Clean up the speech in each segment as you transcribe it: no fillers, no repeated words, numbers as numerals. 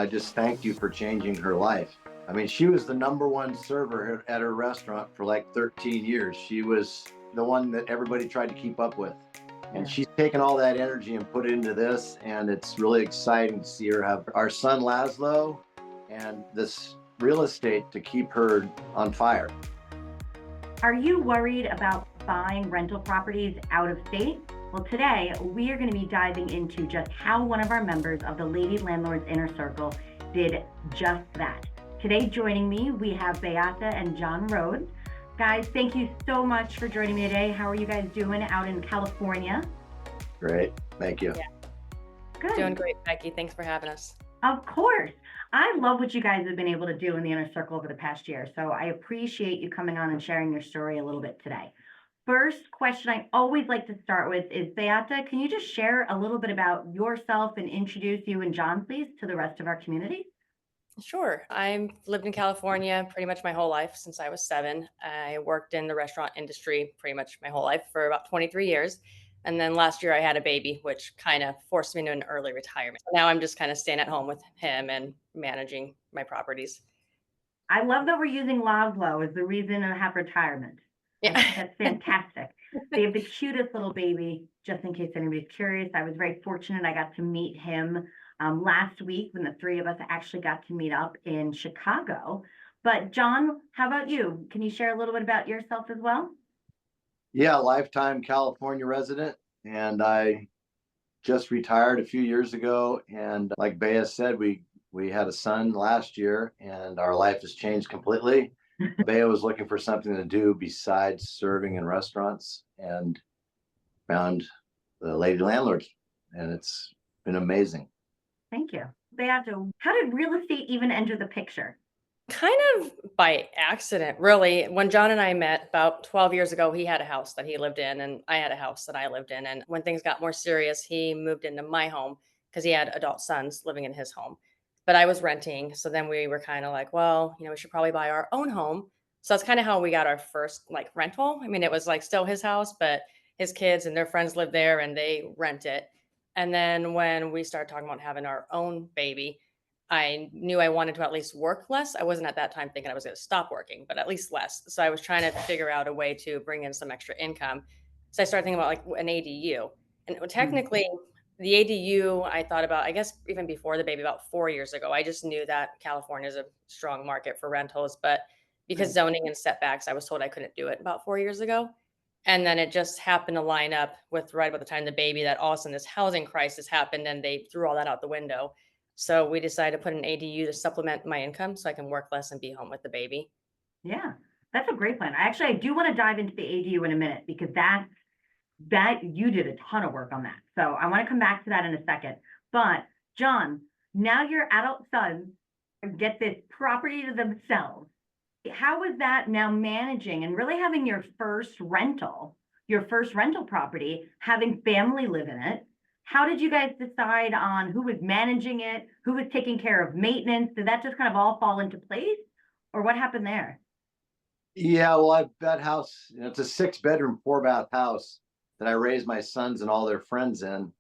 I just thanked you for changing her life. I mean, she was the number one server at her restaurant for like 13 years. She was the one that everybody tried to keep up with. And Yeah. she's taken all that energy and put it into this. And it's really exciting to see her have our son Laszlo and this real estate to keep her on fire. Are you worried about buying rental properties out of state? Well, today we are going to be diving into just how one of our members of the Lady Landlords Inner Circle did just that. Today, joining me, we have Beata and John Rhodes. Guys, thank you so much for joining me today. How are you guys doing out in California? Great. Thank you. Yeah. Good. Doing great, Becky. Thanks for having us. Of course. I love what you guys have been able to do in the Inner Circle over the past year. So I appreciate you coming on and sharing your story a little bit today. First question I always like to start with is, Beata, can you just share a little bit about yourself and introduce you and John, please, to the rest of our community? Sure. I've lived in California pretty much my whole life since I was 7. I worked in the restaurant industry pretty much my whole life for about 23 years. And then last year I had a baby, which kind of forced me into an early retirement. Now I'm just kind of staying at home with him and managing my properties. I love that we're using Laszlo as the reason to have retirement. I Yeah. think that's fantastic. They have the cutest little baby, just in case anybody's curious. I was very fortunate. I got to meet him last week when the three of us actually got to meet up in Chicago. But John, how about you? Can you share a little bit about yourself as well? Yeah, lifetime California resident. And I just retired a few years ago. And like Bea said, we had a son last year and our life has changed completely. Bea was looking for something to do besides serving in restaurants and found the Lady Landlords. And it's been amazing. Thank you. Beata, how did real estate even enter the picture? Kind of by accident, really. When John and I met about 12 years ago, he had a house that he lived in, and I had a house that I lived in. And when things got more serious, he moved into my home because he had adult sons living in his home. But I was renting. So then we were kind of like, well, we should probably buy our own home. So that's kind of how we got our first like rental. I mean, it was like still his house, but his kids and their friends live there and they rent it. And then when we started talking about having our own baby, I knew I wanted to at least work less. I wasn't at that time thinking I was going to stop working, but at least less. So I was trying to figure out a way to bring in some extra income. So I started thinking about like an ADU. And technically, the ADU I thought about, I guess, even before the baby, about 4 years ago. I just knew that California is a strong market for rentals. But because zoning and setbacks, I was told I couldn't do it about 4 years ago. And then it just happened to line up with right about the time the baby that all of a sudden this housing crisis happened and they threw all that out the window. So we decided to put an ADU to supplement my income so I can work less and be home with the baby. Yeah, that's a great plan. I do want to dive into the ADU in a minute because that you did a ton of work on that. So I want to come back to that in a second. But John, now your adult sons get this property to themselves. How is that now managing and really having your first rental property, having family live in it? How did you guys decide on who was managing it, who was taking care of maintenance? Did that just kind of all fall into place, or what happened there? Yeah, well, that house, it's a 6-bedroom, 4-bath house that I raised my sons and all their friends in.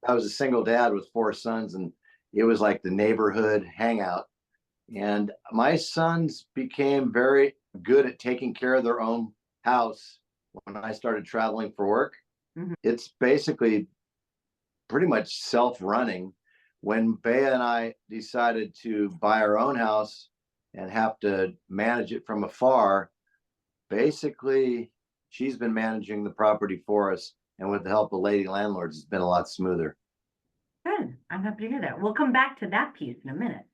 I was a single dad with 4 sons, and it was like the neighborhood hangout. And my sons became very good at taking care of their own house when I started traveling for work. Mhm. It's basically pretty much self-running. When Bea and I decided to buy our own house and have to manage it from afar, basically she's been managing the property for us, and with the help of Lady Landlords, it's been a lot smoother. Good. I'm happy to hear that. We'll come back to that piece in a minute.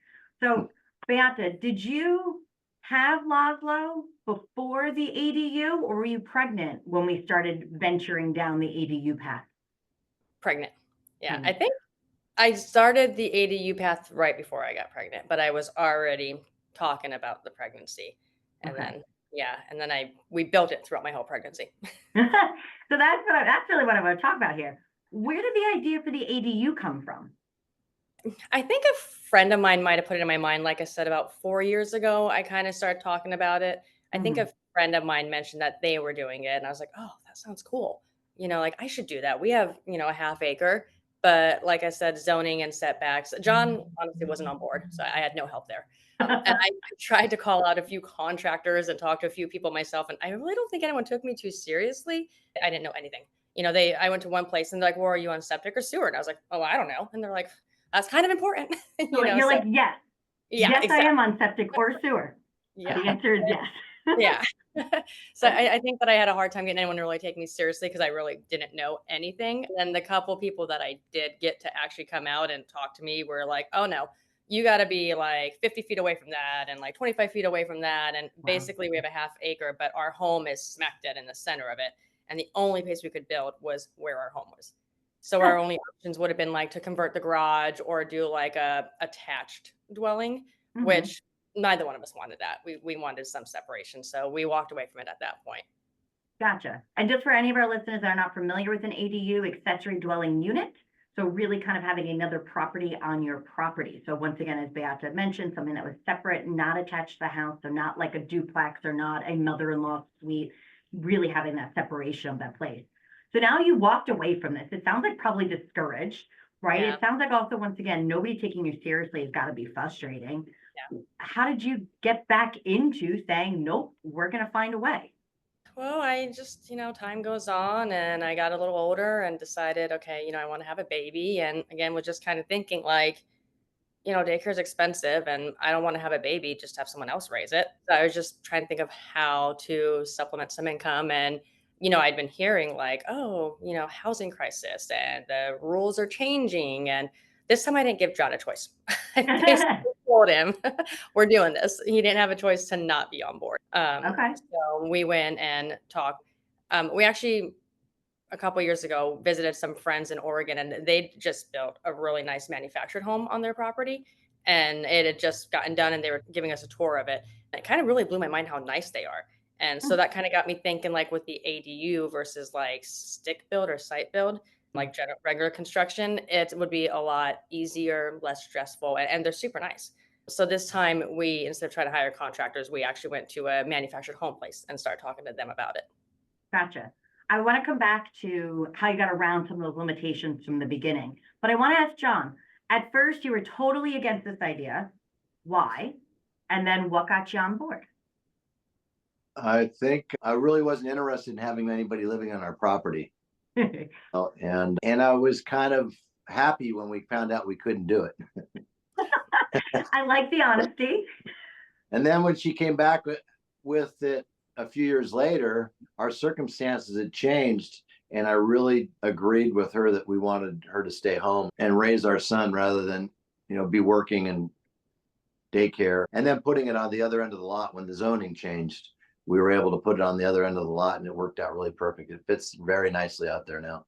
So, Beata, did you have Laszlo before the ADU, or were you pregnant when we started venturing down the ADU path? Pregnant. Yeah, Hmm. I think I started the ADU path right before I got pregnant, but I was already talking about the pregnancy. And Okay. then we built it throughout my whole pregnancy. So that's really what I want to talk about here. Where did the idea for the ADU come from? I think a friend of mine might have put it in my mind, like I said, about 4 years ago. I kind of started talking about it. I think Mhm. a friend of mine mentioned that they were doing it, and I was like, oh, that sounds cool. Like I should do that. We have, a half acre. But like I said, zoning and setbacks. John honestly wasn't on board, so I had no help there. And I tried to call out a few contractors and talk to a few people myself, and I really don't think anyone took me too seriously. I didn't know anything. I went to one place and they're like, "Well, are you on septic or sewer?" And I was like, "Oh, I don't know." And they're like, "That's kind of important." You're So like, yes, yeah, yes, I exactly. am on septic or sewer. The Yeah. answer is yes. Yeah. So I think that I had a hard time getting anyone to really take me seriously because I really didn't know anything. And the couple people that I did get to actually come out and talk to me were like, "Oh no, you got to be like 50 feet away from that and like 25 feet away from that." And Wow. basically, we have a half acre, but our home is smack dead in the center of it. And the only place we could build was where our home was. So our only options would have been like to convert the garage or do like a attached dwelling, Mhm. which neither one of us wanted that. We wanted some separation, so we walked away from it at that point. Gotcha. And just for any of our listeners that are not familiar with an ADU, accessory dwelling unit, so really kind of having another property on your property. So once again, as Beata mentioned, something that was separate, not attached to the house, so not like a duplex or not a mother-in-law suite, really having that separation of that place. So now you walked away from this. It sounds like probably discouraged, right? Yeah, It sounds like also, once again, nobody taking you seriously has got to be frustrating. yeah. How did you get back into saying, nope, we're going to find a way? Well, I just, time goes on and I got a little older and decided, okay, I want to have a baby. And again, was just kind of thinking like, daycare is expensive and I don't want to have a baby, just have someone else raise it. So I was just trying to think of how to supplement some income. And, I'd been hearing like, oh, housing crisis and the rules are changing. And this time I didn't give John a choice. I basically told him, we're doing this. He didn't have a choice to not be on board. Okay. So we went and talked. We actually a couple years ago visited some friends in Oregon and they just built a really nice manufactured home on their property and it had just gotten done and they were giving us a tour of it. And it kind of really blew my mind how nice they are. And so that kind of got me thinking like with the ADU versus like stick build or site build, like regular construction, it would be a lot easier, less stressful, and they're super nice. So this time we, instead of trying to hire contractors, we actually went to a manufactured home place and started talking to them about it. Gotcha. I want to come back to how you got around some of those limitations from the beginning. But I want to ask John, at first you were totally against this idea. Why? And then what got you on board? I think I really wasn't interested in having anybody living on our property. And I was kind of happy when we found out we couldn't do it. I like the honesty. And then when she came back with it a few years later, our circumstances had changed. And I really agreed with her that we wanted her to stay home and raise our son rather than, be working in daycare. And then putting it on the other end of the lot when the zoning changed, we were able to put it on the other end of the lot and it worked out really perfect. It fits very nicely out there now.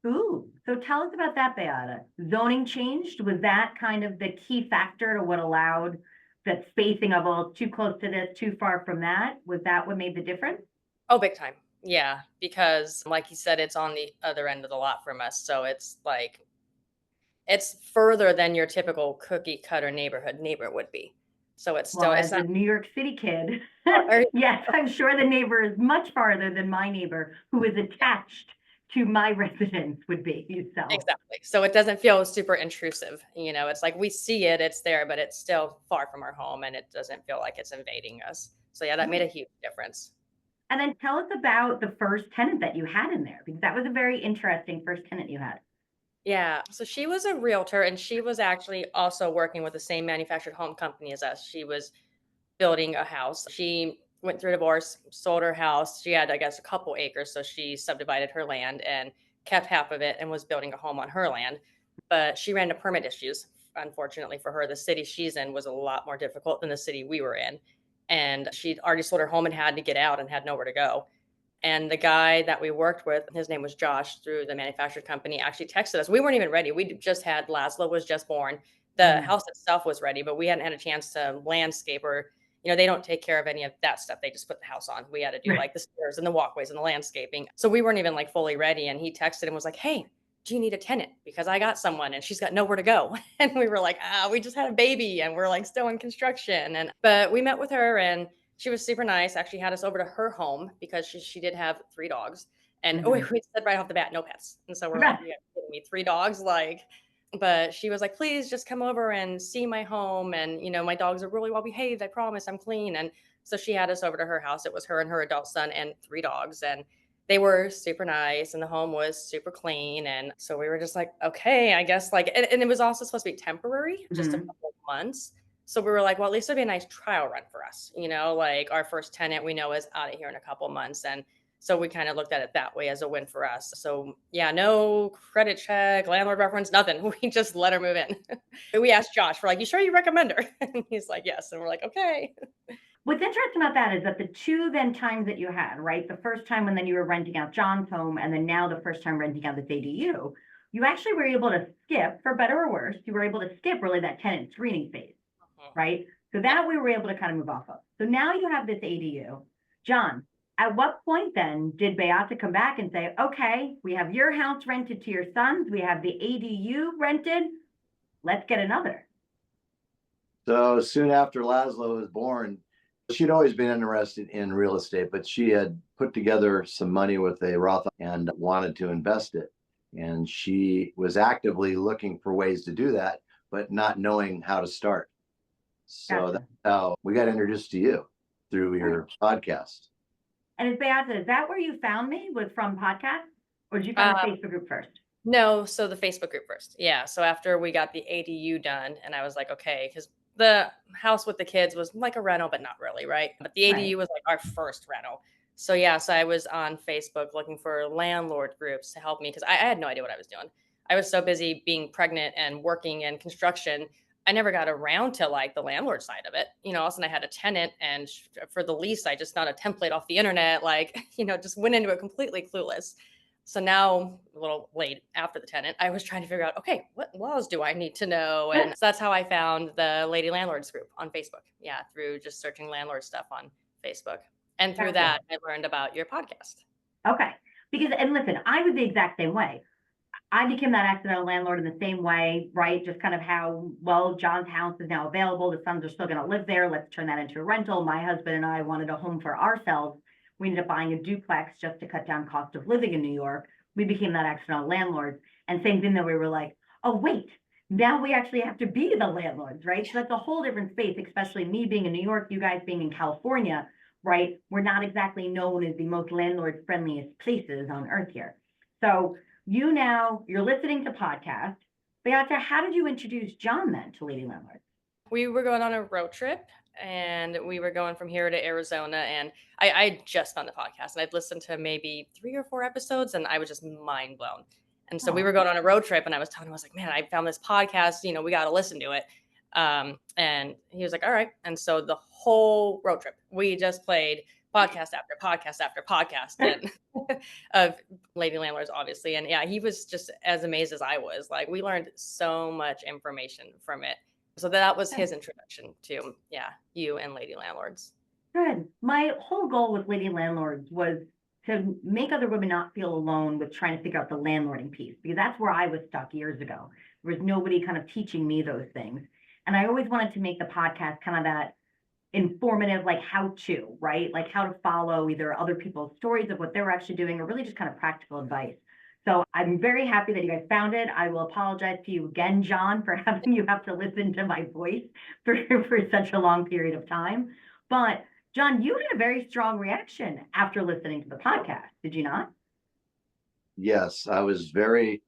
Ooh, so tell us about that, Beata. Zoning changed. Was that kind of the key factor to what allowed that spacing of, well, too close to this, too far from that? Was that what made the difference? Oh, big time. Yeah, because like you said, it's on the other end of the lot from us. So it's like it's further than your typical cookie cutter neighbor would be. So it's Well, still it's as a not New York City kid, or yes, I'm sure the neighbor is much farther than my neighbor who is attached to my residence would be. So, exactly. So it doesn't feel super intrusive. It's like we see it, it's there, but it's still far from our home and it doesn't feel like it's invading us. So yeah, that made a huge difference. and then tell us about the first tenant that you had in there, because that was a very interesting first tenant you had. Yeah. So she was a realtor and she was actually also working with the same manufactured home company as us. She was building a house. She went through divorce, sold her house. She had, I guess, a couple acres. So she subdivided her land and kept half of it and was building a home on her land. But she ran into permit issues. Unfortunately for her, the city she's in was a lot more difficult than the city we were in. And she'd already sold her home and had to get out and had nowhere to go. And the guy that we worked with, his name was Josh through the manufactured company, actually texted us. We weren't even ready. We just had Laszlo was just born. The Mm. house itself was ready, but we hadn't had a chance to landscape or, they don't take care of any of that stuff. They just put the house on. We had to do like the stairs and the walkways and the landscaping. So we weren't even like fully ready. And he texted and was like, "Hey, do you need a tenant? Because I got someone and she's got nowhere to go." And we were like, we just had a baby and we're like still in construction. But we met with her and she was super nice. Actually had us over to her home because she did have 3 dogs. And Mhm. we said right off the bat, no pets. And so we're like, Okay. yeah, me 3 dogs, like, but she was like, please just come over and see my home. And, my dogs are really well behaved. I promise I'm clean. And so she had us over to her house. It was her and her adult son and 3 dogs. And they were super nice and the home was super clean. And so we were just like, okay, I guess like, and it was also supposed to be temporary, just a Mhm. couple of months. So we were like, well, at least it'd be a nice trial run for us. Like our first tenant we know is out of here in a couple of months. And so we kind of looked at it that way as a win for us. So yeah, no credit check, landlord reference, nothing. We just let her move in. We asked Josh, we're like, you sure you recommend her? And he's like, yes. And we're like, okay. What's interesting about that is that the two then times that you had, right? The first time when then you were renting out John's home, and then now the first time renting out this ADU, you actually were able to skip, for better or worse, you were able to skip really that tenant screening phase, right? So that we were able to kind of move off of. So now you have this ADU. John, at what point then did Beata come back and say, okay, we have your house rented to your sons, we have the ADU rented, let's get another? So soon after Laszlo was born, she'd always been interested in real estate, but she had put together some money with a Roth and wanted to invest it. And she was actively looking for ways to do that, but not knowing how to start. So Gotcha. that's how we got introduced to you through your podcast. And is Beata, is that where you found me, was from podcast? Or did you find the Facebook group first? No, so the Facebook group first. Yeah. So after we got the ADU done, and I was like, okay, because the house with the kids was like a rental, but not really, right? But the ADU Right. was like our first rental. So yeah, so I was on Facebook looking for landlord groups to help me because I had no idea what I was doing. I was so busy being pregnant and working in construction. I never got around to like the landlord side of it. All of a sudden I had a tenant, and for the lease, I just found a template off the internet, like, just went into it completely clueless. So now, a little late after the tenant, I was trying to figure out, okay, what laws do I need to know? And so that's how I found the Lady Landlords group on Facebook. Yeah, through just searching landlord stuff on Facebook. And through Gotcha. that, I learned about your podcast. Okay. Because, and listen, I was the exact same way. I became that accidental landlord in the same way, right? Just kind of how, well, John's house is now available. The sons are still going to live there. Let's turn that into a rental. My husband and I wanted a home for ourselves. We ended up buying a duplex just to cut down cost of living in New York. We became that accidental landlord. And same thing that we were like, oh, wait, now we actually have to be the landlords, right? So that's a whole different space, especially me being in New York, you guys being in California, right? We're not exactly known as the most landlord friendliest places on earth here. So you're listening to podcasts. Beata, how did you introduce John then to Lady Landlords? We were going on a road trip, and we were going from here to Arizona. And I just found the podcast, and I'd listened to maybe 3 or 4 episodes, and I was just mind blown. And so we were going on a road trip, and I was telling him, I was like, man, I found this podcast, we got to listen to it. And he was like, all right. And so the whole road trip, we just played podcast after podcast after podcast and of Lady Landlords, obviously. And yeah, he was just as amazed as I was. Like, we learned so much information from it. So that was his introduction to, you and Lady Landlords. Good. My whole goal with Lady Landlords was to make other women not feel alone with trying to figure out the landlording piece, because that's where I was stuck years ago. There was nobody kind of teaching me those things. And I always wanted to make the podcast kind of that informative, like how to, right? Like how to follow either other people's stories of what they were actually doing, or really just kind of practical advice. So I'm very happy that you guys found it. I will apologize to you again, John, for having you have to listen to my voice for such a long period of time. But John, you had a very strong reaction after listening to the podcast, did you not? Yes, I was very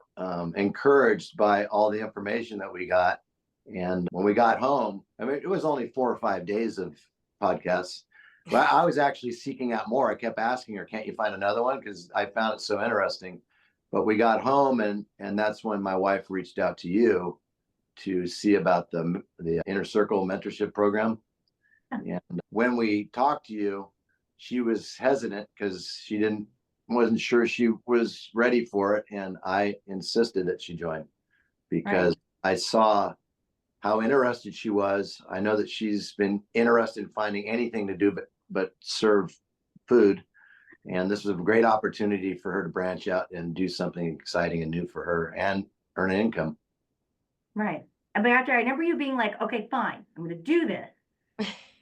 encouraged by all the information that we got. And when we got home, I mean, it was only 4 or 5 days of podcasts, but I was actually seeking out more. I kept asking her, can't you find another one? Because I found it so interesting. But we got home, and that's when my wife reached out to you to see about the Inner Circle mentorship program. And when we talked to you, she was hesitant because she wasn't sure she was ready for it. And I insisted that she join because I saw how interested she was. I know that she's been interested in finding anything to do but serve food. And this was a great opportunity for her to branch out and do something exciting and new for her and earn an income. Right. And after, I remember you being like, okay, fine, I'm going to do this,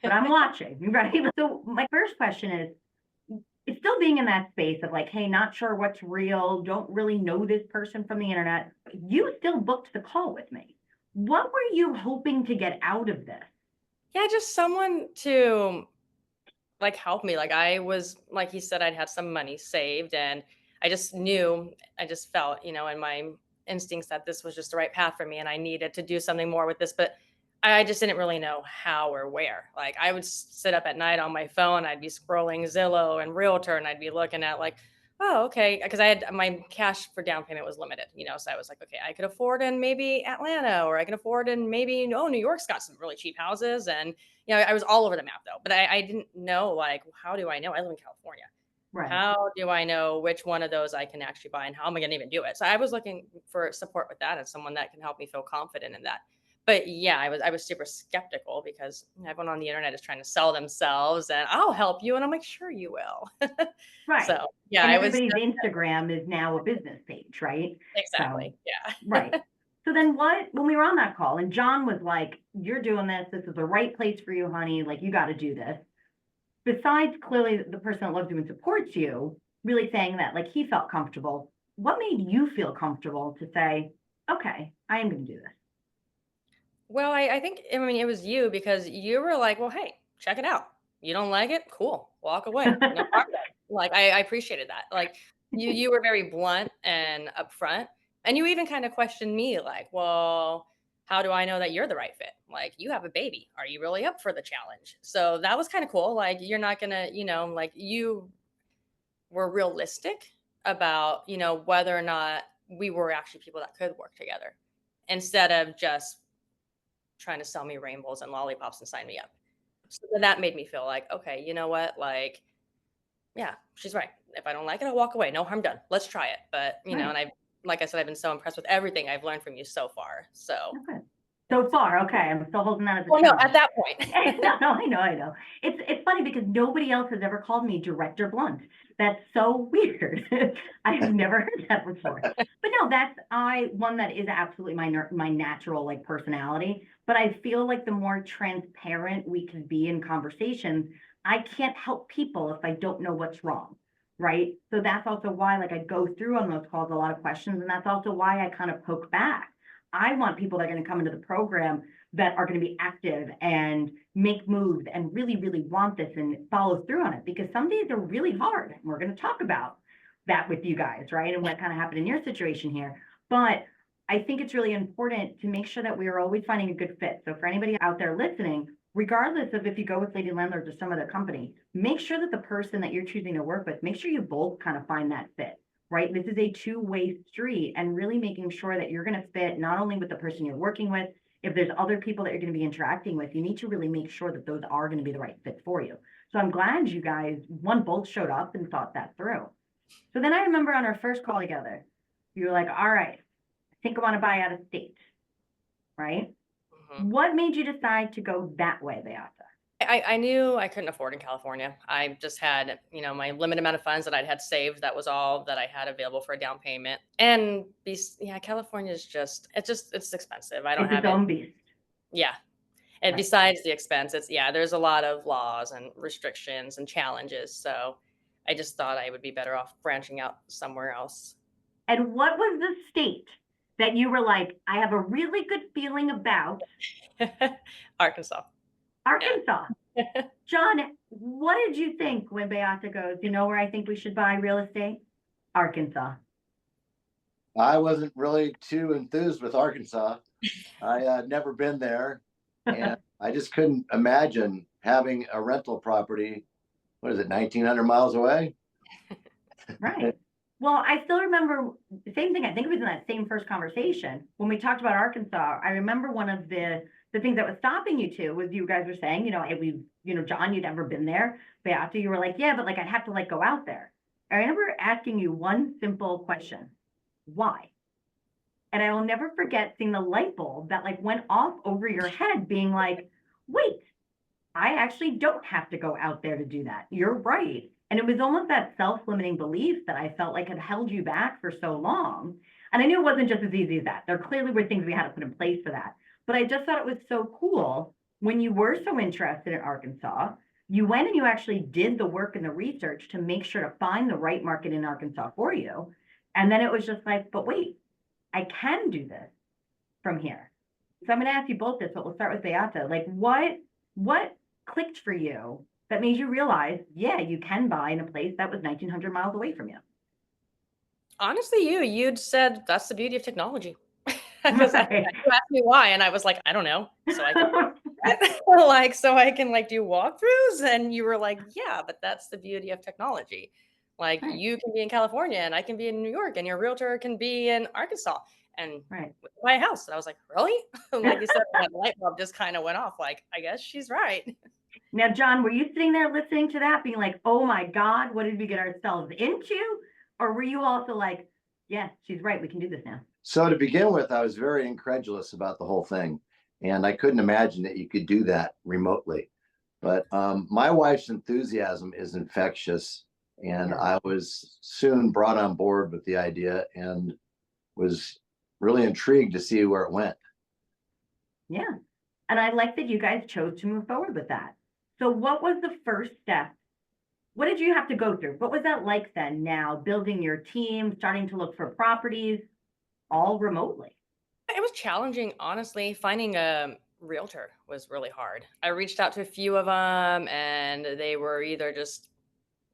but I'm watching, right? So my first question is, it's still being in that space of like, hey, not sure what's real, don't really know this person from the internet. You still booked the call with me. What were you hoping to get out of this? Yeah, just someone to like help me. Like I was, like he said, I'd had some money saved and I just knew, I just felt, in my instincts that this was just the right path for me and I needed to do something more with this. But I just didn't really know how or where. Like I would sit up at night on my phone, I'd be scrolling Zillow and Realtor and I'd be looking at like, oh, okay. Because I had my cash for down payment was limited, so I was like, okay, I could afford in maybe Atlanta or I can afford in maybe, New York's got some really cheap houses. And I was all over the map though, but I didn't know, like, how do I know? I live in California. Right. How do I know which one of those I can actually buy and how am I going to even do it? So I was looking for support with that and someone that can help me feel confident in that. But yeah, I was super skeptical because everyone on the internet is trying to sell themselves and I'll help you. And I'm like, sure you will. Right. So yeah, And I was everybody's Instagram is now a business page, right? So, exactly. Yeah. right. So then when we were on that call and John was like, you're doing this, this is the right place for you, honey. Like, you got to do this. Besides clearly the person that loves you and supports you, really saying that, like, he felt comfortable. What made you feel comfortable to say, okay, I am going to do this? Well, I think, I mean, it was you because you were like, well, hey, check it out. You don't like it? Cool. Walk away. No problem. Like, I appreciated that. Like, you were very blunt and upfront. And you even kind of questioned me, like, well, how do I know that you're the right fit? Like, you have a baby. Are you really up for the challenge? So that was kind of cool. Like, you're not going to, like, you were realistic about, whether or not we were actually people that could work together instead of just trying to sell me rainbows and lollipops and sign me up. So then that made me feel like, okay, you know what? Like, yeah, she's right. If I don't like it, I'll walk away. No harm done. Let's try it. But, Right. and like I said, I've been so impressed with everything I've learned from you so far. So, Okay. So far, okay. I'm still holding that as a well, no, challenge. at that point. No, I know. It's funny because nobody else has ever called me Director Blunt. That's so weird. I've never heard that before. But no, that's one that is absolutely my natural like personality. But I feel like the more transparent we can be in conversations, I can't help people if I don't know what's wrong. Right. So that's also why like I go through on those calls a lot of questions. And that's also why I kind of poke back. I want people that are going to come into the program that are going to be active and make moves and really, really want this and follow through on it because some days are really hard. And we're going to talk about that with you guys, right? And what kind of happened in your situation here. But I think it's really important to make sure that we are always finding a good fit. So for anybody out there listening, regardless of if you go with Lady Landlords or some other company, make sure that the person that you're choosing to work with, make sure you both kind of find that fit. Right? This is a two-way street and really making sure that you're going to fit not only with the person you're working with, if there's other people that you're going to be interacting with, you need to really make sure that those are going to be the right fit for you. So I'm glad you guys, both showed up and thought that through. So then I remember on our first call together, you were like, all right, I think I want to buy out of state, right? Mhm. What made you decide to go that way, Beata? I knew I couldn't afford in California. I just had, my limited amount of funds that I'd had saved. That was all that I had available for a down payment. And California is it's expensive. I don't It's its have it. own beast. Yeah. And Right. besides the expense, there's a lot of laws and restrictions and challenges. So I just thought I would be better off branching out somewhere else. And what was the state that you were like, I have a really good feeling about? Arkansas. Arkansas. Yeah. John, what did you think when Beata goes, you know where I think we should buy real estate? Arkansas. I wasn't really too enthused with Arkansas. I had never been there, and I just couldn't imagine having a rental property. What is it, 1,900 miles away? Right. Well, I still remember the same thing. I think it was in that same first conversation when we talked about Arkansas. I remember one of the things that was stopping you two was you guys were saying, hey, John, you'd never been there. Beata, you were like, yeah, but like I'd have to like go out there. I remember asking you one simple question: why? And I will never forget seeing the light bulb that like went off over your head, being like, wait, I actually don't have to go out there to do that. You're right. And it was almost that self-limiting belief that I felt like had held you back for so long. And I knew it wasn't just as easy as that. There clearly were things we had to put in place for that. But I just thought it was so cool when you were so interested in Arkansas You went and you actually did the work and the research to make sure to find the right market in Arkansas for you. And then it was just like, but wait, I can do this from here. So I'm going to ask you both this, but we'll start with Beata. Like what clicked for you that made you realize, yeah, you can buy in a place that was 1,900 miles away from you? Honestly, you'd said that's the beauty of technology. Because Right. you asked me why, and I was like, I don't know. So I can like so I can like do walkthroughs, and you were like, yeah, but that's the beauty of technology. Like Right, you can be in California, and I can be in New York, and your realtor can be in Arkansas, and right. buy a house. And I was like, really? Like you said, that light bulb just kind of went off. Like I guess she's right. Now, John, were you sitting there listening to that, being like, oh my God, what did we get ourselves into? Or were you also like, yeah, she's right, we can do this now? So to begin with, I was very incredulous about the whole thing, and I couldn't imagine that you could do that remotely. But my wife's enthusiasm is infectious, and Yeah. I was soon brought on board with the idea and was really intrigued to see where it went. Yeah. And I like that you guys chose to move forward with that. So what was the first step? What did you have to go through? What was that like then now, building your team, starting to look for properties all remotely? It was challenging, honestly. Finding a realtor was really hard. I reached out to a few of them, and they were either just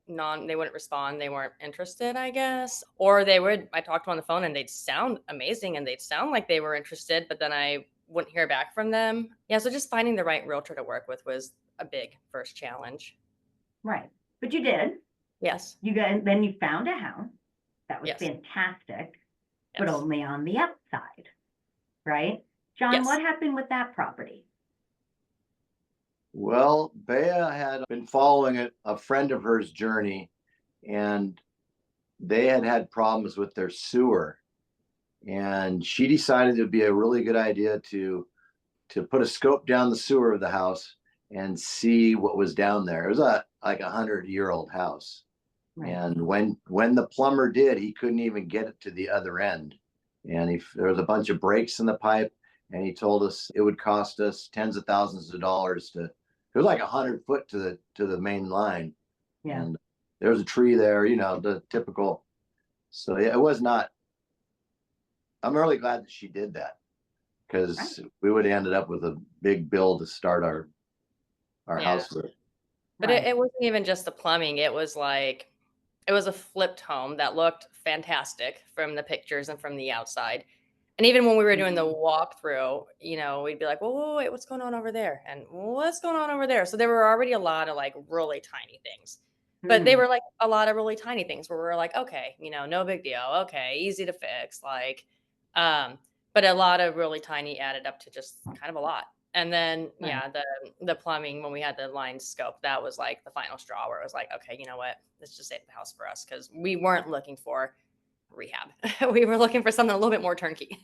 they wouldn't respond, they weren't interested, I guess, or I talked to them on the phone and they'd sound amazing and they'd sound like they were interested, but then I wouldn't hear back from them. Yeah, so just finding the right realtor to work with was a big first challenge. Right. But you did. Yes. Then you found a house that was Yes. fantastic, but Yes. only on the outside, right? John, Yes. what happened with that property? Well, Bea had been following a friend of hers journey, and they had had problems with their sewer. And she decided it would be a really good idea to put a scope down the sewer of the house and see what was down there. It was like 100-year-old house. Right. And when the plumber did, he couldn't even get it to the other end. And there was a bunch of breaks in the pipe, and he told us it would cost us tens of thousands of dollars to. It was like 100 foot to the main line, Yeah. and there was a tree there. The typical. So yeah, it was not. I'm really glad that she did that, because we would have ended up with a big bill to start our Yeah. house with. But Right. it wasn't even just the plumbing. It was a flipped home that looked fantastic from the pictures and from the outside. And even when we were doing the walkthrough, we'd be like, whoa, wait, what's going on over there? And what's going on over there? So there were already a lot of like really tiny things. But they Hmm. were like a lot of really tiny things where we were like, okay, no big deal. Okay, easy to fix. But a lot of really tiny added up to just kind of a lot. And then, Right. yeah, the plumbing, when we had the line scope, that was like the final straw where it was like, okay, you know what? Let's just save the house for us, because we weren't looking for rehab. We were looking for something a little bit more turnkey.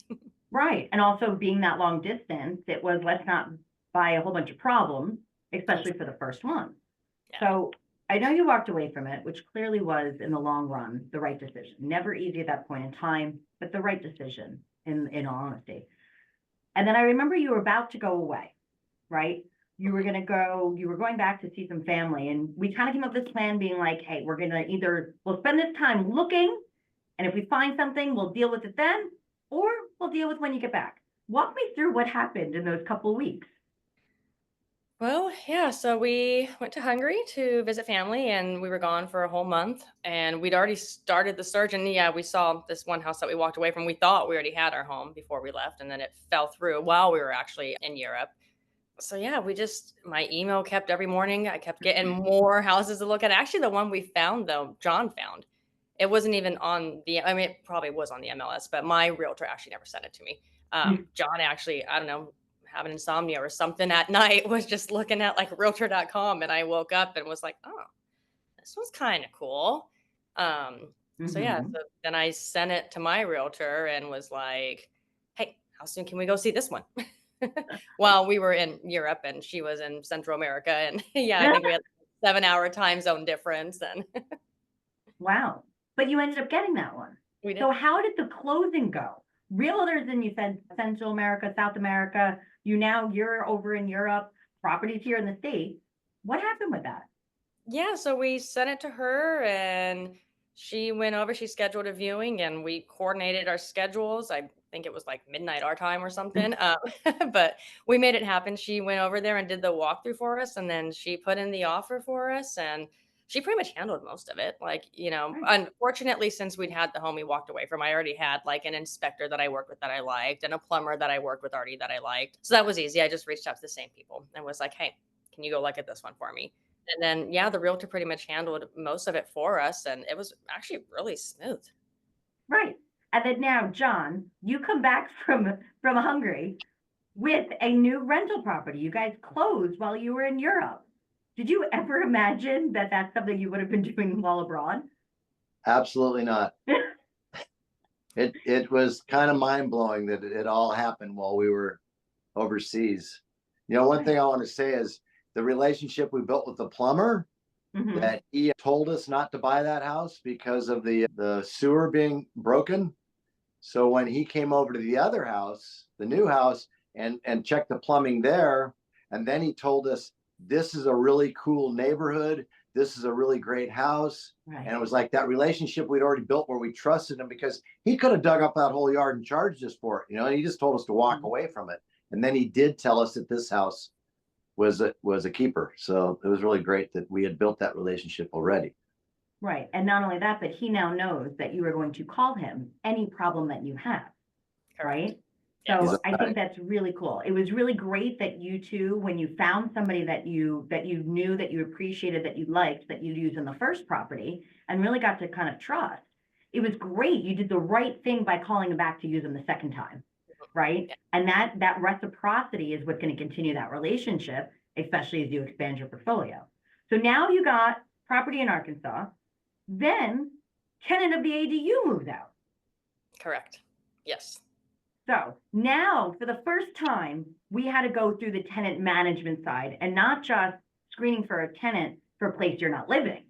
Right. And also being that long distance, it was let's not buy a whole bunch of problems, especially for the first one. Yeah. So I know you walked away from it, which clearly was in the long run the right decision. Never easy at that point in time, but the right decision in all honesty. And then I remember you were about to go away, right? You were going back to see some family, and we kind of came up with this plan being like, hey, we'll spend this time looking, and if we find something, we'll deal with it then, or we'll deal with when you get back. Walk me through what happened in those couple of weeks. Well, yeah, so we went to Hungary to visit family, and we were gone for a whole month, and we'd already started the search. And yeah, we saw this one house that we walked away from. We thought we already had our home before we left, and then it fell through while we were actually in Europe. So yeah, my email kept every morning. I kept getting more houses to look at. Actually, the one we found, though, John found, it wasn't even it probably was on the MLS, but my realtor actually never sent it to me. John actually, I don't know, having insomnia or something at night, was just looking at like realtor.com, and I woke up and was like, oh, this was kind of cool. So yeah, Mhm. so then I sent it to my realtor and was like, hey, how soon can we go see this one? While we were in Europe and she was in Central America. And yeah, I think we had a 7-hour time zone difference, and Wow. But you ended up getting that one. we did. So how did the closing go? Realtors in, you said, Central America, South America, you're over in Europe, properties here in the States. What happened with that? Yeah, so we sent it to her and she went over, she scheduled a viewing and we coordinated our schedules. I think it was like midnight our time or something. But we made it happen. She went over there and did the walkthrough for us and then she put in the offer for us and she pretty much handled most of it. Like, Right. unfortunately, since we'd had the home we walked away from, I already had like an inspector that I worked with that I liked and a plumber that I worked with already that I liked. So that was easy. I just reached out to the same people and was like, hey, can you go look at this one for me? And then, yeah, the realtor pretty much handled most of it for us, and it was actually really smooth. Right. And then now, John, you come back from Hungary with a new rental property. You guys closed while you were in Europe. Did you ever imagine that that's something you would have been doing while abroad? Absolutely not. It was kind of mind blowing that it all happened while we were overseas. One thing I want to say is the relationship we built with the plumber, Mhm. that he told us not to buy that house because of the sewer being broken. So when he came over to the other house, the new house, and checked the plumbing there, and then he told us this is a really cool neighborhood. This is a really great house. Right. And it was like that relationship we'd already built where we trusted him because he could have dug up that whole yard and charged us for it. And he just told us to walk Mhm. away from it. And then he did tell us that this house was a keeper. So it was really great that we had built that relationship already. Right. And not only that, but he now knows that you are going to call him any problem that you have. Correct. Right? He's So Yes. a I think that's really cool. It was really great that you two, when you found somebody that you knew, that you appreciated, that you liked, that you'd use in the first property and really got to kind of trust. It was great. You did the right thing by calling him back to use him the second time. Right? Yeah. And that reciprocity is what's going to continue that relationship, especially as you expand your portfolio. So now you got property in Arkansas, then tenant of the ADU moves out. Correct. Yes. So now, for the first time, we had to go through the tenant management side and not just screening for a tenant for a place you're not living.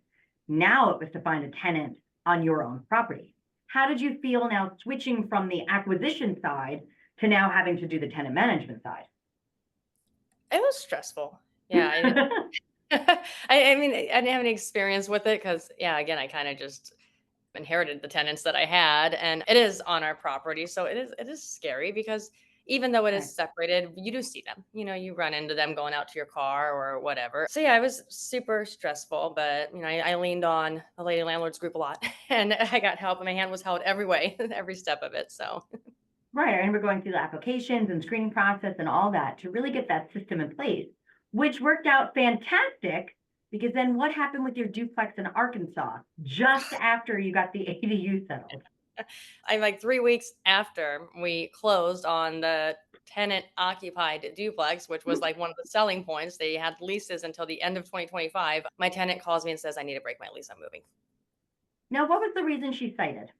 Now it was to find a tenant on your own property. How did you feel now switching from the acquisition side to now having to do the tenant management side? It was stressful. Yeah. I mean, I didn't have any experience with it because, yeah, again, I kind of just inherited the tenants that I had, and it is on our property, so it is scary because even though it Right. is separated, you do see them. You run into them going out to your car or whatever. So yeah, it was super stressful, but I leaned on the Lady Landlords group a lot, and I got help, and my hand was held every way, every step of it. So Right. I remember going through the applications and screening process and all that to really get that system in place, which worked out fantastic because then what happened with your duplex in Arkansas just after you got the ADU settled? I'm like 3 weeks after we closed on the tenant occupied duplex, which was like one of the selling points. They had leases until the end of 2025. My tenant calls me and says, I need to break my lease. I'm moving. Now, what was the reason she cited?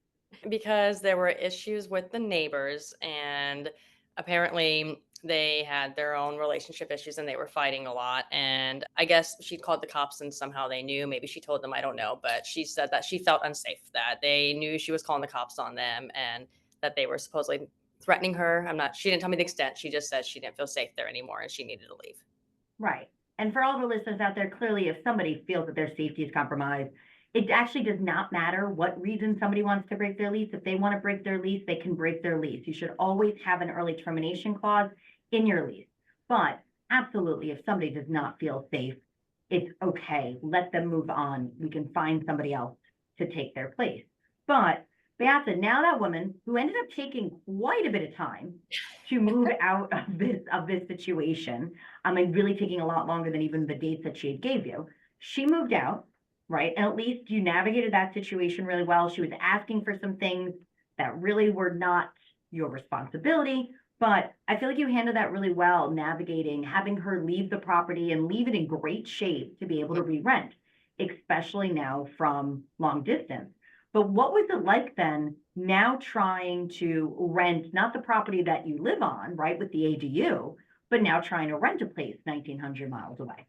Because there were issues with the neighbors and apparently they had their own relationship issues and they were fighting a lot, and I guess she called the cops and somehow they knew. Maybe she told them, I don't know, but she said that she felt unsafe, that they knew she was calling the cops on them and that they were supposedly threatening her. She didn't tell me the extent. She just said she didn't feel safe there anymore and she needed to leave. Right. And for all the listeners out there, clearly, if somebody feels that their safety is compromised, it actually does not matter what reason somebody wants to break their lease. If they want to break their lease, they can break their lease. You should always have an early termination clause in your lease. But absolutely, if somebody does not feel safe, it's okay. Let them move on. We can find somebody else to take their place. But Beata, now that woman who ended up taking quite a bit of time to move out of this situation, and really taking a lot longer than even the dates that she had gave you. She moved out, right? And at least you navigated that situation really well. She was asking for some things that really were not your responsibility, but I feel like you handled that really well, navigating, having her leave the property and leave it in great shape to be able to re-rent, especially now from long distance. But what was it like then, now trying to rent not the property that you live on, right, with the ADU, but now trying to rent a place 1,900 miles away?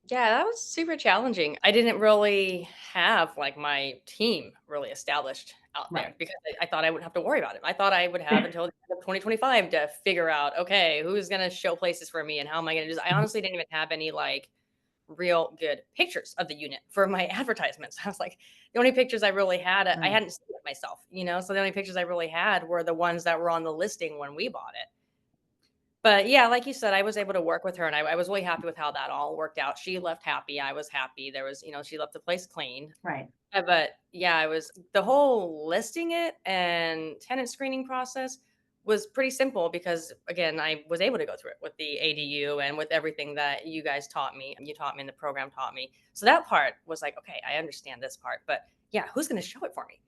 Yeah, that was super challenging. I didn't really have like my team really established out there Right. because I thought I wouldn't have to worry about it. I thought I would have until the end of 2025 to figure out, okay, who's going to show places for me and how am I going to do this? I honestly didn't even have any like real good pictures of the unit for my advertisements. I was like, the only pictures I really had, I Right. hadn't seen it myself, so the only pictures I really had were the ones that were on the listing when we bought it. But yeah, like you said, I was able to work with her, and I was really happy with how that all worked out. She left happy. I was happy. There was, she left the place clean. Right. But yeah, I was the whole listing it and tenant screening process was pretty simple because again, I was able to go through it with the ADU and with everything that you guys taught me. You taught me and the program taught me. So that part was like, okay, I understand this part, but yeah, who's going to show it for me?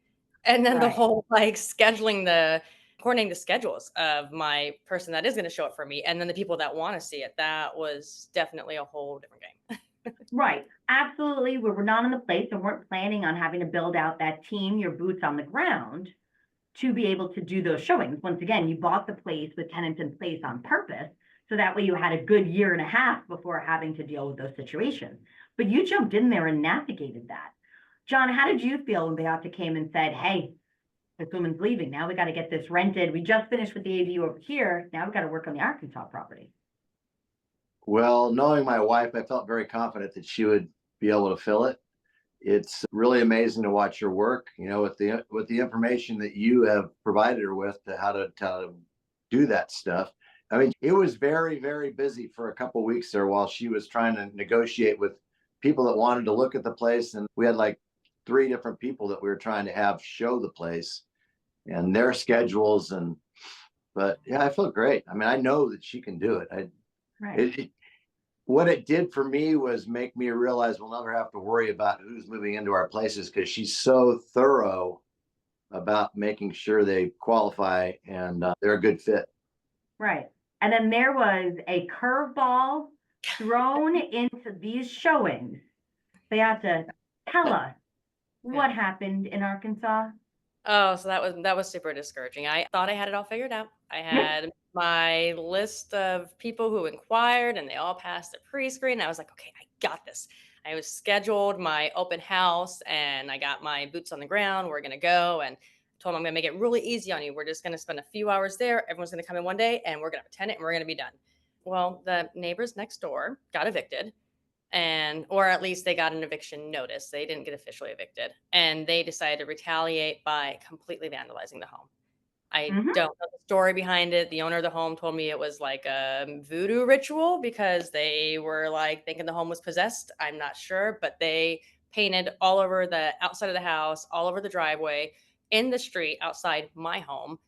And then the Right. whole coordinating the schedules of my person that is going to show it for me. And then the people that want to see it, that was definitely a whole different game. Right. Absolutely. We were not in the place and weren't planning on having to build out that team, your boots on the ground, to be able to do those showings. Once again, you bought the place with tenants in place on purpose. So that way you had a good year and a half before having to deal with those situations. But you jumped in there and navigated that. John, how did you feel when Beata came and said, hey, this woman's leaving. Now we got to get this rented. We just finished with the ADU over here. Now we got to work on the Arkansas property. Well, knowing my wife, I felt very confident that she would be able to fill it. It's really amazing to watch her work, with the information that you have provided her with to how to do that stuff. I mean, it was very, very busy for a couple of weeks there while she was trying to negotiate with people that wanted to look at the place. And we had like 3 different people that we were trying to have show the place and their schedules. But yeah, I feel great. I mean, I know that she can do it. Right. What it did for me was make me realize we'll never have to worry about who's moving into our places because she's so thorough about making sure they qualify and they're a good fit. Right. And then there was a curveball thrown into these showings. They have to tell us what happened in Arkansas. Oh, so that was super discouraging. I thought I had it all figured out. I had my list of people who inquired and they all passed the pre-screen. I was like, okay, I got this. I was scheduled my open house and I got my boots on the ground. We're going to go and told them I'm going to make it really easy on you. We're just going to spend a few hours there. Everyone's going to come in one day and we're going to have a tenant and we're going to be done. Well, the neighbors next door got evicted. Or at least they got an eviction notice. They didn't get officially evicted, and they decided to retaliate by completely vandalizing the home. I don't know the story behind it. The owner of the home told me it was like a voodoo ritual because they were like thinking the home was possessed. I'm not sure, but they painted all over the outside of the house, all over the driveway, in the street outside my home,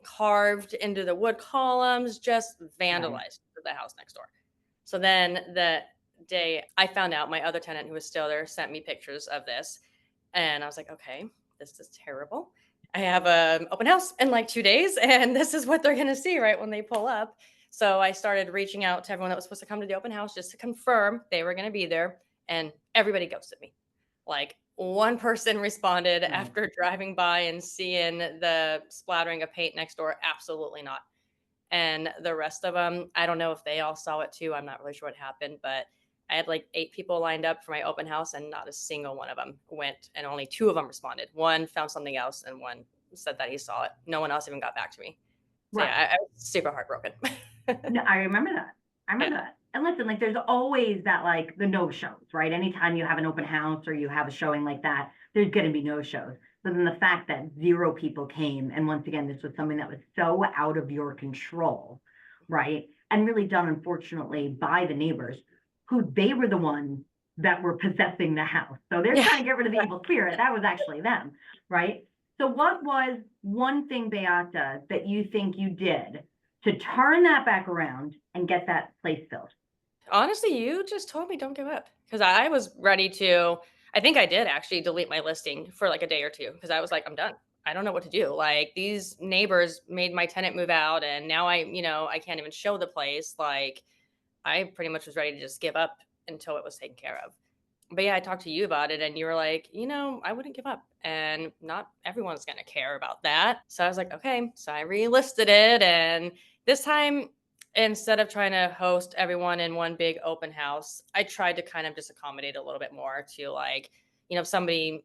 carved into the wood columns, just vandalized the house next door. So then the day I found out, my other tenant who was still there sent me pictures of this. And I was like, okay, this is terrible. I have an open house in like 2 days and this is what they're going to see right when they pull up. So I started reaching out to everyone that was supposed to come to the open house just to confirm they were going to be there. And everybody ghosted me. Like one person responded after driving by and seeing the splattering of paint next door. Absolutely not. And the rest of them, I don't know if they all saw it too. I'm not really sure what happened, but I had like 8 people lined up for my open house and not a single one of them went, and only 2 of them responded. One found something else and one said that he saw it. No one else even got back to me. So yeah, I was super heartbroken. No, I remember that. And listen, like there's always that, like the no shows, right? Anytime you have an open house or you have a showing like that, there's going to be no shows. But then the fact that 0 people came, and once again, this was something that was so out of your control, right? And really done, unfortunately, by the neighbors, who they were the ones that were possessing the house. So they're trying to get rid of the evil spirit. That was actually them, right? So what was one thing, Beata, that you think you did to turn that back around and get that place filled? Honestly, you just told me don't give up because I was ready to. I think I did actually delete my listing for like a day or 2 because I was like, I'm done. I don't know what to do. Like these neighbors made my tenant move out and now I can't even show the place. Like I pretty much was ready to just give up until it was taken care of. But yeah, I talked to you about it and you were like, I wouldn't give up. And not everyone's going to care about that. So I was like, okay. So I relisted it. And this time, instead of trying to host everyone in one big open house, I tried to kind of just accommodate a little bit more to like, if somebody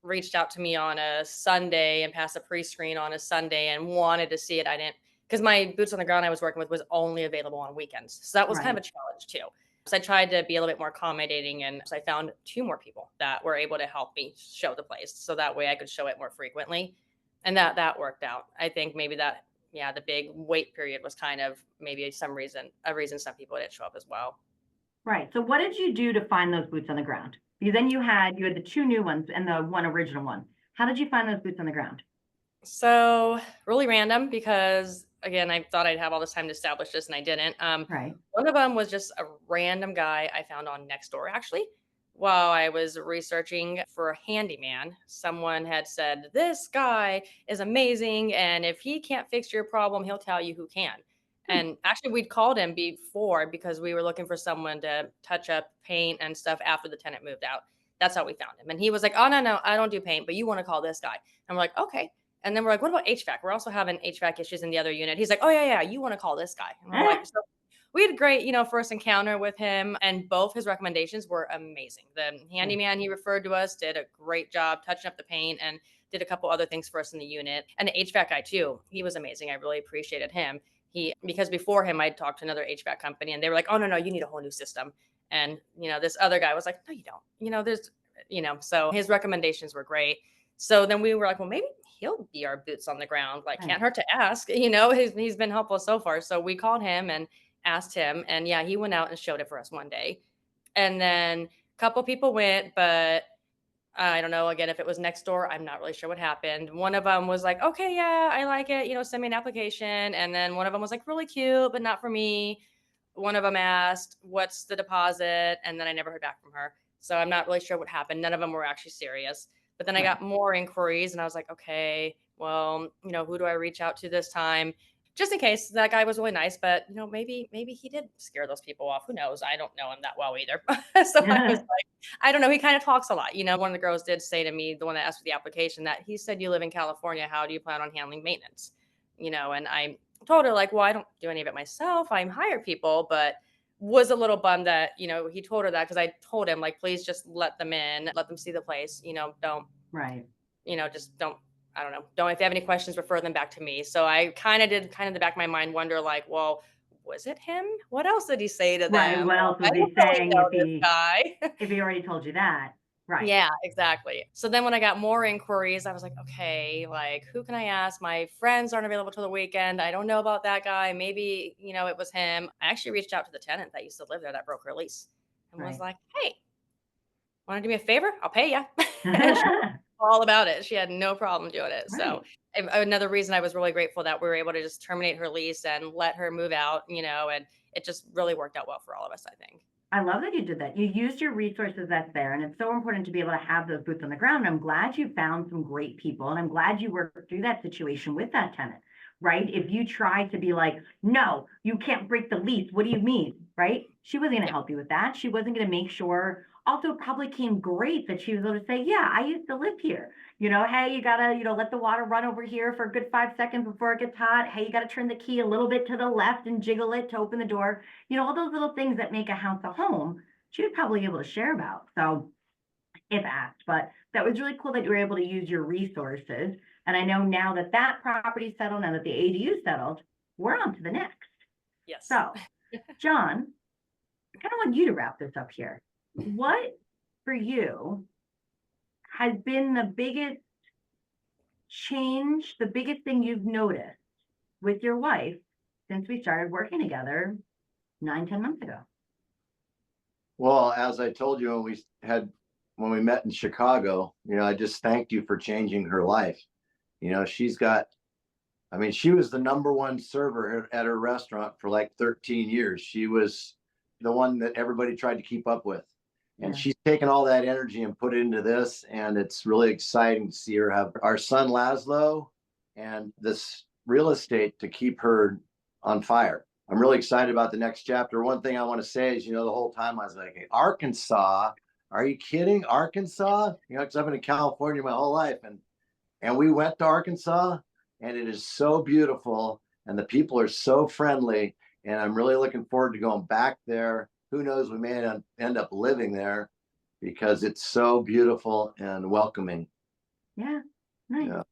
reached out to me on a Sunday and passed a pre-screen on a Sunday and wanted to see it, I didn't, because my boots on the ground I was working with was only available on weekends. So that was kind of a challenge too. So I tried to be a little bit more accommodating, and so I found 2 more people that were able to help me show the place. So that way I could show it more frequently. And that worked out. I think maybe that, yeah, the big wait period was kind of maybe a reason some people didn't show up as well. Right. So what did you do to find those boots on the ground? Because then you had the 2 new ones and the one original one. How did you find those boots on the ground? So really random because again, I thought I'd have all this time to establish this and I didn't. Right. One of them was just a random guy I found on Nextdoor actually. While I was researching for a handyman, someone had said, "This guy is amazing. And if he can't fix your problem, he'll tell you who can." And actually, we'd called him before because we were looking for someone to touch up paint and stuff after the tenant moved out. That's how we found him. And he was like, "Oh, no, I don't do paint, but you want to call this guy." And we're like, "Okay." And then we're like, "What about HVAC? We're also having HVAC issues in the other unit." He's like, "Oh, yeah, you want to call this guy." And we're like, so we had a great, first encounter with him, and both his recommendations were amazing. The handyman he referred to us did a great job touching up the paint and did a couple other things for us in the unit. And the HVAC guy too, he was amazing. I really appreciated him. Because before him, I'd talked to another HVAC company, and they were like, "Oh no, you need a whole new system." And this other guy was like, "No, you don't. So his recommendations were great. So then we were like, well, maybe he'll be our boots on the ground. Like, can't hurt to ask. He's been helpful so far. So we called him and asked him, and yeah, he went out and showed it for us one day. And then a couple people went, but I don't know, again, if it was next door, I'm not really sure what happened. One of them was like, "Okay, yeah, I like it, send me an application." And then one of them was like, "Really cute, but not for me." One of them asked, "What's the deposit?" And then I never heard back from her. So I'm not really sure what happened. None of them were actually serious. But then I got more inquiries and I was like, okay, well, who do I reach out to this time? Just in case. That guy was really nice, but maybe he did scare those people off. Who knows? I don't know him that well either. So I was like, I don't know. He kind of talks a lot. One of the girls did say to me, the one that asked for the application, that he said, "You live in California. How do you plan on handling maintenance?" And I told her, like, well, I don't do any of it myself. I'm hire people, but was a little bummed that, he told her that, because I told him, like, please just let them in, let them see the place, don't, Right. just don't, I don't know, don't, if they have any questions, refer them back to me. So I kind of did in the back of my mind wonder, like, well, was it him? What else did he say to them? Right. What else was I he don't really saying know this guy. if he already told you that? Right. Yeah, exactly. So then when I got more inquiries, I was like, okay, like, who can I ask? My friends aren't available till the weekend. I don't know about that guy. Maybe, it was him. I actually reached out to the tenant that used to live there that broke her lease and was like, "Hey, want to do me a favor? I'll pay you." And she was all about it. She had no problem doing it. So another reason I was really grateful that we were able to just terminate her lease and let her move out, and it just really worked out well for all of us, I think. I love that you did that. You used your resources that's there, and it's so important to be able to have those boots on the ground. I'm glad you found some great people, and I'm glad you worked through that situation with that tenant, right? If you tried to be like, "No, you can't break the lease. What do you mean?" Right? She wasn't going to help you with that. She wasn't going to make sure. Also, it probably came great that she was able to say, "Yeah, I used to live here. Hey, you gotta, let the water run over here for a good 5 seconds before it gets hot. Hey, you gotta turn the key a little bit to the left and jiggle it to open the door." All those little things that make a house a home, she was probably able to share about. So if asked, but that was really cool that you were able to use your resources. And I know now that that property settled, now that the ADU settled, we're on to the next. Yes. So, John, I kind of want you to wrap this up here. What for you has been the biggest change, the biggest thing you've noticed with your wife since we started working together 9-10 months ago? Well, as I told you when we met in Chicago, I just thanked you for changing her life. She was the number one server at her restaurant for like 13 years. She was the one that everybody tried to keep up with. And she's taken all that energy and put it into this. And it's really exciting to see her have our son, Laszlo, and this real estate to keep her on fire. I'm really excited about the next chapter. One thing I want to say is, the whole time I was like, "Hey, Arkansas, are you kidding? Arkansas?" Because I've been in California my whole life. And we went to Arkansas, and it is so beautiful. And the people are so friendly. And I'm really looking forward to going back there. Who knows, we may end up living there because it's so beautiful and welcoming. Yeah, nice. Yeah.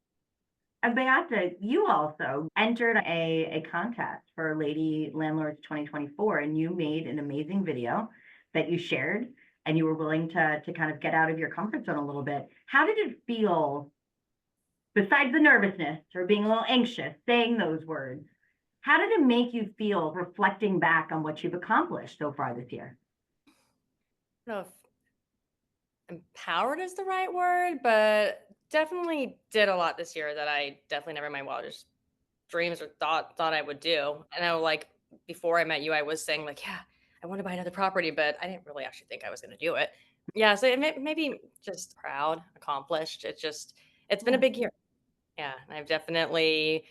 And Beata, you also entered a contest for Lady Landlords 2024, and you made an amazing video. that you shared, and you were willing to kind of get out of your comfort zone a little bit. How did it feel, besides the nervousness or being a little anxious, saying those words? How did it make you feel reflecting back on what you've accomplished so far this year? I don't know if empowered is the right word, but definitely did a lot this year that I definitely never in my wildest dreams or thought I would do. And I like before I met you, I was saying like, yeah, I want to buy another property, but I didn't really actually think I was going to do it. Yeah, so maybe just proud, accomplished. It's been a big year. Yeah, I've definitely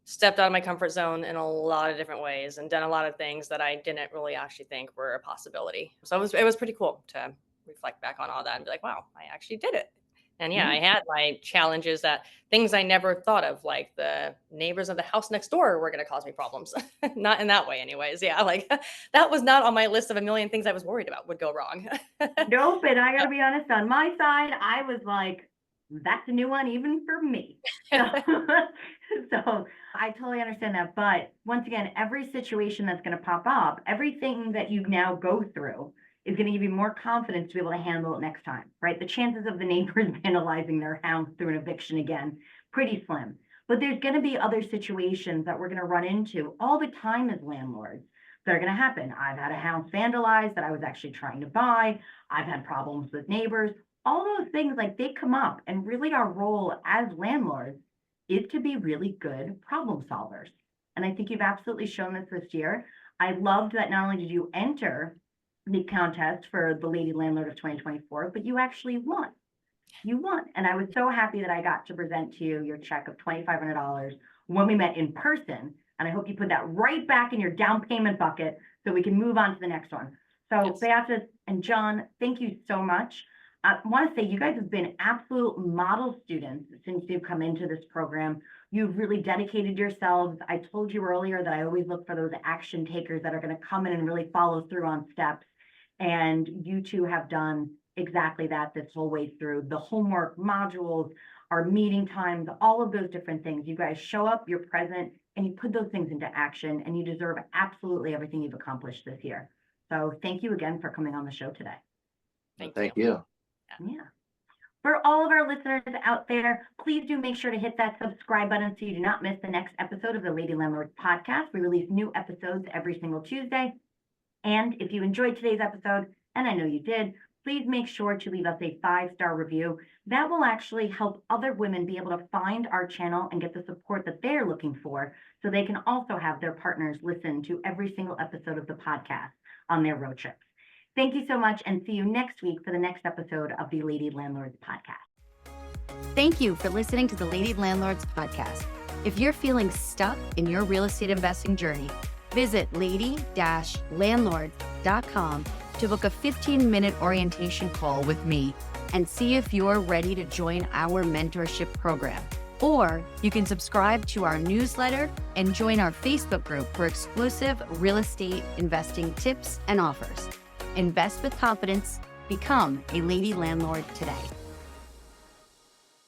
stepped out of my comfort zone in a lot of different ways and done a lot of things that I didn't really actually think were a possibility. So it was pretty cool to reflect back on all that and be like, wow, I actually did it. And yeah, I had my challenges, that things I never thought of, like the neighbors of the house next door were going to cause me problems. Not in that way anyways. Yeah, like that was not on my list of a million things I was worried about would go wrong. Nope, and I gotta be honest, on my side, I was like, that's a new one even for me. So, so I totally understand that. But once again, every situation that's gonna pop up, everything that you now go through is gonna give you more confidence to be able to handle it next time, right? The chances of the neighbors vandalizing their house through an eviction again, pretty slim. But there's gonna be other situations that we're gonna run into all the time as landlords that are gonna happen. I've had a house vandalized that I was actually trying to buy. I've had problems with neighbors. All those things, like, they come up, and really our role as landlords is to be really good problem solvers. And I think you've absolutely shown this year. I loved that not only did you enter the contest for the Lady Landlord of 2024, but you actually won. You won. And I was so happy that I got to present to you your check of $2,500 when we met in person. And I hope you put that right back in your down payment bucket so we can move on to the next one. So Yes. Beata and John, thank you so much. I want to say you guys have been absolute model students since you've come into this program. You've really dedicated yourselves. I told you earlier that I always look for those action takers that are going to come in and really follow through on steps. And you two have done exactly that this whole way through. The homework, modules, our meeting times, all of those different things. You guys show up, you're present, and you put those things into action, and you deserve absolutely everything you've accomplished this year. So thank you again for coming on the show today. Thank you. Yeah. For all of our listeners out there, please do make sure to hit that subscribe button so you do not miss the next episode of the Lady Landlords Podcast. We release new episodes every single Tuesday. And if you enjoyed today's episode, and I know you did, please make sure to leave us a 5-star review. That will actually help other women be able to find our channel and get the support that they're looking for, so they can also have their partners listen to every single episode of the podcast on their road trips. Thank you so much, and see you next week for the next episode of the Lady Landlords Podcast. Thank you for listening to the Lady Landlords Podcast. If you're feeling stuck in your real estate investing journey, visit lady-landlords.com to book a 15-minute orientation call with me and see if you're ready to join our mentorship program. Or you can subscribe to our newsletter and join our Facebook group for exclusive real estate investing tips and offers. Invest with confidence. Become a Lady Landlord today.